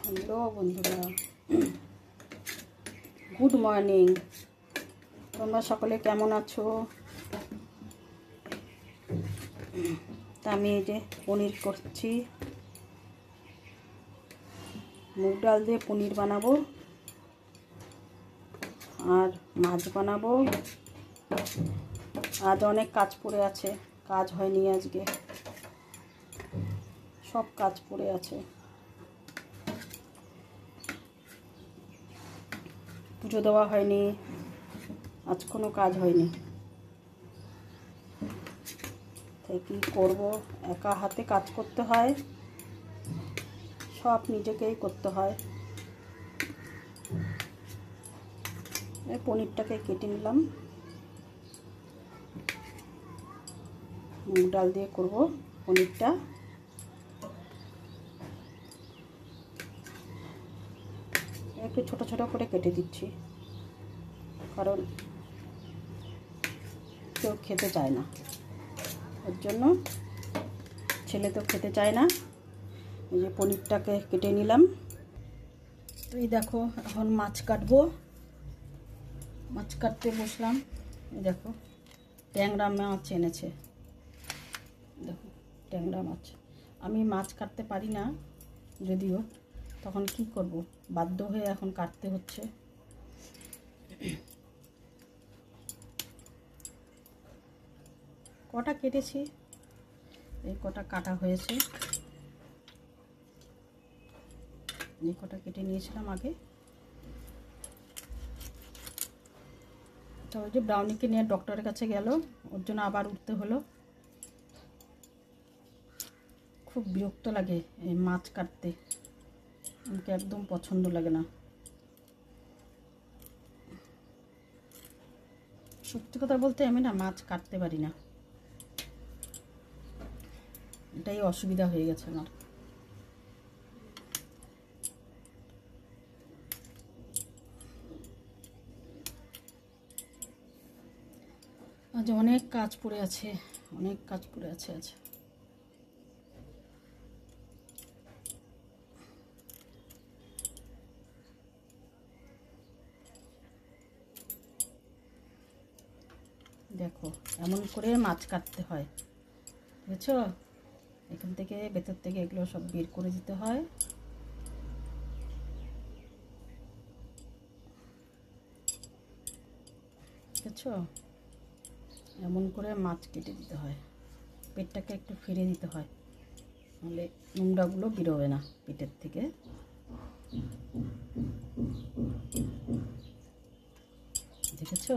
Hello বন্ধুরা, good morning. তোমরা সকলে কেমন আছো? তা আমি এই যে পনির করছি, মুগ ডাল দিয়ে পনির বানাবো আর মাছ বানাবো। আজ অনেক কাজ পড়ে আছে, কাজ হয়নি আজকে, সব কাজ পড়ে আছে। পুজো দেওয়া হয়নি, আজ কোনো কাজ হয়নি, তাই কী করবো, একা হাতে কাজ করতে হয়, সব নিজেকেই করতে হয়। এই পনিরটাকে কেটে নিলাম, মুগ ডাল দিয়ে করব পনিরটা। একটু ছোট ছোট করে কেটে দিচ্ছি, কারণ কেউ খেতে চায় না, ওর জন্য। ছেলে তো খেতে চায় না। এই যে পনিরটাকে কেটে নিলাম। তো এই দেখো, এখন মাছ কাটবো, মাছ কাটতে বসলাম। এই দেখো, ট্যাংরা মাছ এনেছে, দেখো ট্যাংরা মাছ। আমি মাছ কাটতে পারি না যদিও, তখন কি করব, বাধ্য হয়ে এখন কাটতে হচ্ছে। কটা কেটেছি, এই কটা কাটা হয়েছে, এই কটা কেটে নিয়েছিলাম আগে। তো ওই যে ব্রাউনিকে নিয়ে ডক্টরের কাছে গেল, ওর জন্য আবার উঠতে হলো। খুব বিরক্ত লাগে এই মাছ কাটতে, আমাকে একদম পছন্দ লাগে না। সত্যি কথা বলতে আমি না মাছ কাটতে পারি না, এটাই অসুবিধা হয়ে গেছে আমার। আজ অনেক কাজ পড়ে আছে, অনেক কাজ পড়ে আছে আজ। দেখো এমন করে মাছ কাটতে হয়, বুঝেছো? এখান থেকে ভেতর থেকে এগুলো সব বের করে দিতে হয়। বুঝেছো? এমন করে মাছ কেটে দিতে হয়, পেটটাকে একটু ফিরে দিতে হয়, নাহলে নোংরাগুলো বেরোবে না পেটের থেকে। দেখেছো?